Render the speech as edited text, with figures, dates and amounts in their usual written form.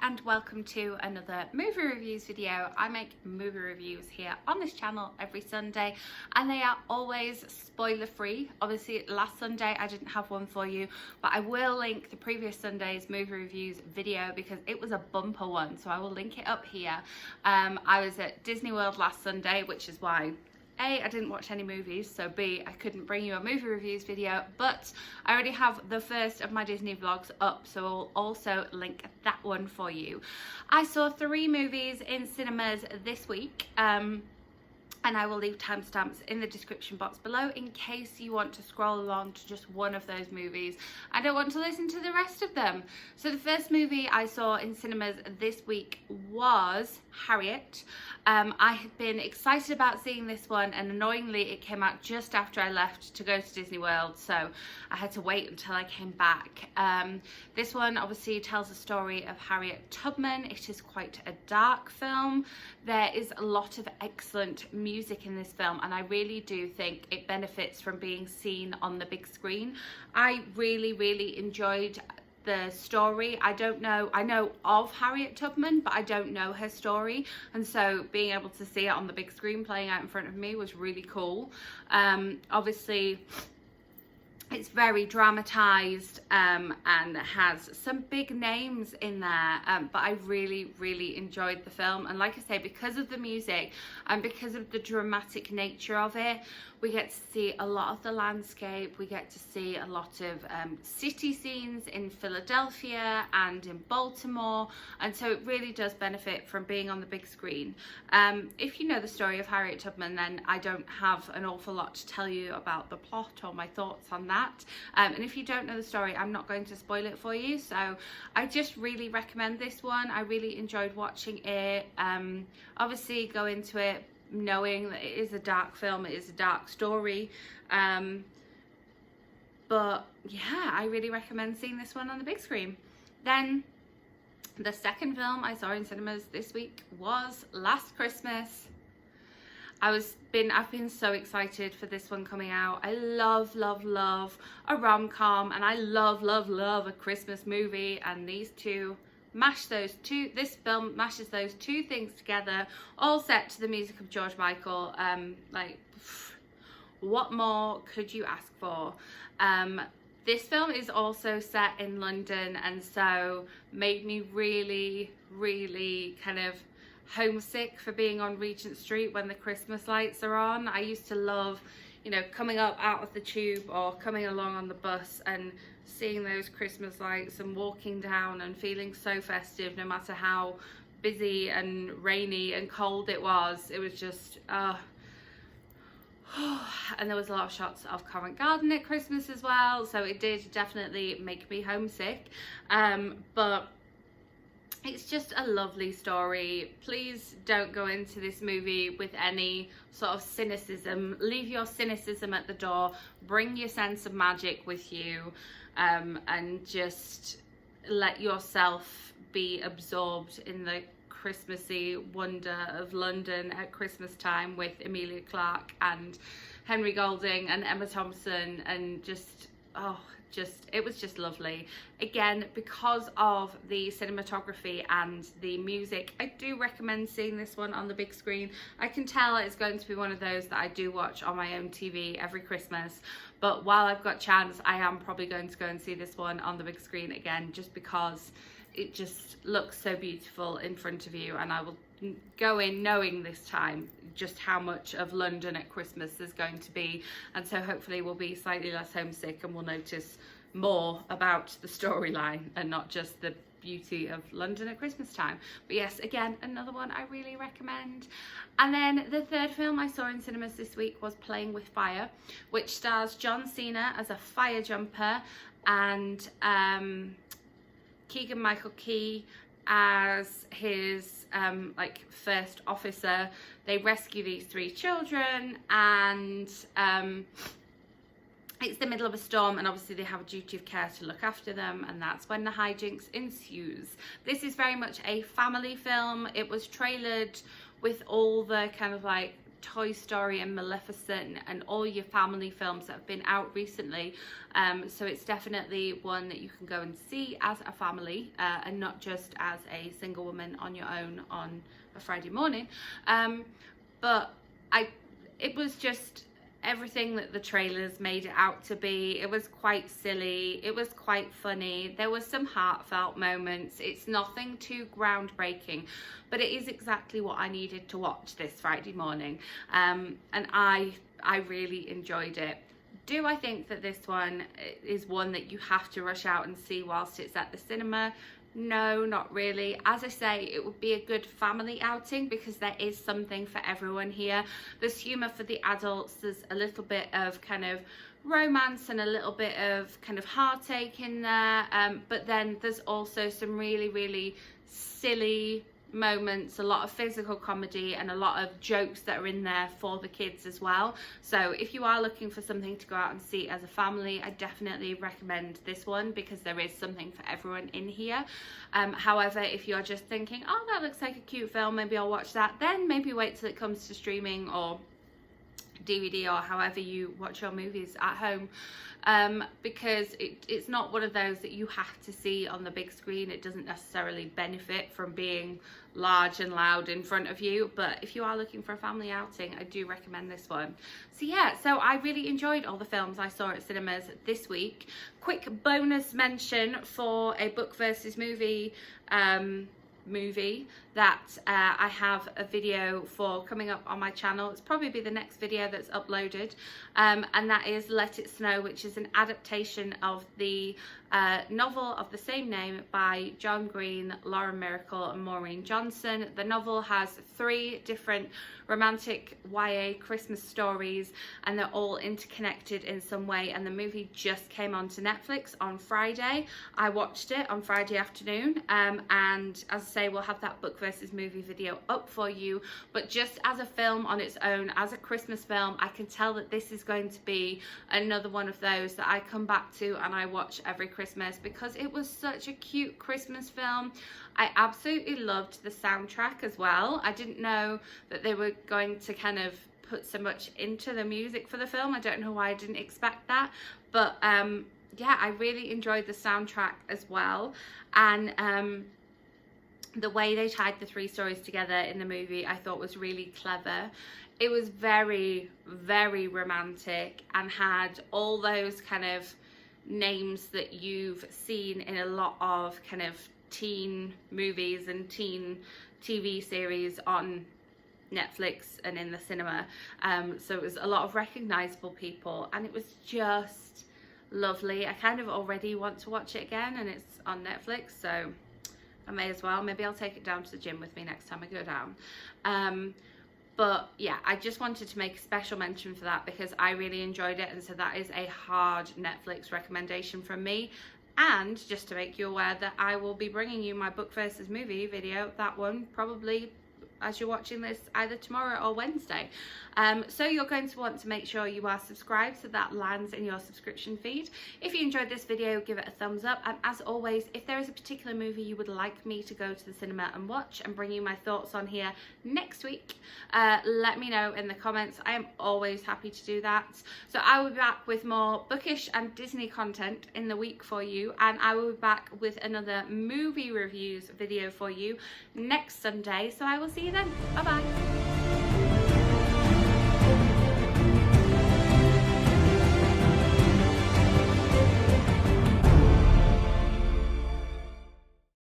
and welcome to another movie reviews video. I make movie reviews here on this channel every Sunday and they are always spoiler free. Obviously last Sunday I didn't have one for you, but I will link the previous Sunday's movie reviews video because it was a bumper one, so I will link it up here. I was at Disney World last Sunday, which is why A, I didn't watch any movies, so B, I couldn't bring you a movie reviews video, but I already have the first of my Disney vlogs up, so I'll also link that one for you. I saw 3 movies in cinemas this week, and I will leave timestamps in the description box below in case you want to scroll along to just one of those movies. I don't want to listen to the rest of them. So the first movie I saw in cinemas this week was Harriet. I had been excited about seeing this one, and annoyingly it came out just after I left to go to Disney World, so I had to wait until I came back. This one obviously tells the story of Harriet Tubman. It is quite a dark film. There is a lot of excellent music in this film, and I really do think it benefits from being seen on the big screen. I really enjoyed the story. I know of Harriet Tubman, but I don't know her story, and so being able to see it on the big screen playing out in front of me was really cool. Obviously it's very dramatized and has some big names in there, but I really enjoyed the film. And like I say, because of the music and because of the dramatic nature of it, we get to see a lot of the landscape. We get to see a lot of city scenes in Philadelphia and in Baltimore, and so it really does benefit from being on the big screen. If you know the story of Harriet Tubman, then I don't have an awful lot to tell you about the plot or my thoughts on that. And if you don't know the story, I'm not going to spoil it for you, so I just really recommend this one. I really enjoyed watching it. Obviously go into it knowing that it is a dark film, it is a dark story, but yeah, I really recommend seeing this one on the big screen. Then the second film I saw in cinemas this week was Last Christmas. I've been so excited for this one coming out. I love a rom-com, and I love a Christmas movie, and this film mashes those two things together, all set to the music of George Michael. What more could you ask for? This film is also set in London, and so made me really kind of homesick for being on Regent Street when the Christmas lights are on. I used to love, you know, coming up out of the tube or coming along on the bus and seeing those Christmas lights and walking down and feeling so festive no matter how busy and rainy and cold it was. It was just and there was a lot of shots of Covent Garden at Christmas as well, so it did definitely make me homesick, but it's just a lovely story. Please don't go into this movie with any sort of cynicism. Leave your cynicism at the door. Bring your sense of magic with you, and just let yourself be absorbed in the Christmassy wonder of London at Christmas time with Emilia Clarke and Henry Golding and Emma Thompson, and it was just lovely. Again, because of the cinematography and the music, I do recommend seeing this one on the big screen. I can tell it's going to be one of those that I do watch on my own TV every Christmas, but while I've got chance, I am probably going to go and see this one on the big screen again, just because it just looks so beautiful in front of you, and I will go in knowing this time just how much of London at Christmas there's going to be, and so hopefully we'll be slightly less homesick and we'll notice more about the storyline and not just the beauty of London at Christmas time. But yes, again, another one I really recommend. And then the third film I saw in cinemas this week was Playing with Fire, which stars John Cena as a fire jumper and Keegan-Michael Key as his first officer. They rescue these 3 children, and it's the middle of a storm, and obviously they have a duty of care to look after them, and that's when the hijinks ensues. This is very much a family film. It was trailered with all the kind of like Toy Story and Maleficent and all your family films that have been out recently. So it's definitely one that you can go and see as a family, and not just as a single woman on your own on a Friday morning. But it was just everything that the trailers made it out to be. It was quite silly, it was quite funny, there was some heartfelt moments. It's nothing too groundbreaking, but it is exactly what I needed to watch this Friday morning, and I really enjoyed it. Do I think that this one is one that you have to rush out and see whilst it's at the cinema? No, not really. As I say, it would be a good family outing because there is something for everyone here. There's humour for the adults, there's a little bit of kind of romance and a little bit of kind of heartache in there, but then there's also some really, really silly moments, a lot of physical comedy and a lot of jokes that are in there for the kids as well. So if you are looking for something to go out and see as a family, I definitely recommend this one because there is something for everyone in here. However, if you're just thinking, oh, that looks like a cute film, maybe I'll watch that, then maybe wait till it comes to streaming or DVD or however you watch your movies at home, because it's not one of those that you have to see on the big screen. It doesn't necessarily benefit from being large and loud in front of you, but if you are looking for a family outing, I do recommend this one. So yeah, so I really enjoyed all the films I saw at cinemas this week. Quick bonus mention for a book versus movie that I have a video for coming up on my channel. It's probably be the next video that's uploaded, and that is Let It Snow, which is an adaptation of the novel of the same name by John Green, Lauren Miracle and Maureen Johnson. The novel has 3 different romantic YA Christmas stories and they're all interconnected in some way, and the movie just came onto Netflix on Friday. I watched it on Friday afternoon, and as I say, we'll have that book versus movie video up for you. But just as a film on its own, as a Christmas film, I can tell that this is going to be another one of those that I come back to and I watch every Christmas because it was such a cute Christmas film. I absolutely loved the soundtrack as well. I didn't know that they were going to kind of put so much into the music for the film. I don't know why I didn't expect that, but yeah, I really enjoyed the soundtrack as well. And the way they tied the 3 stories together in the movie I thought was really clever. It was very, very romantic and had all those kind of names that you've seen in a lot of kind of teen movies and teen TV series on Netflix and in the cinema. So it was a lot of recognizable people and it was just lovely. I kind of already want to watch it again and it's on Netflix, so I may as well. Maybe I'll take it down to the gym with me next time I go down. But yeah, I just wanted to make a special mention for that because I really enjoyed it, and so that is a hard Netflix recommendation from me. And just to make you aware that I will be bringing you my book versus movie video, that one probably as you're watching this either tomorrow or Wednesday. So you're going to want to make sure you are subscribed so that lands in your subscription feed. If you enjoyed this video, give it a thumbs up, and as always, if there is a particular movie you would like me to go to the cinema and watch and bring you my thoughts on here next week, let me know in the comments. I am always happy to do that. So I will be back with more bookish and Disney content in the week for you, and I will be back with another movie reviews video for you next Sunday. So I will see you then. Bye bye.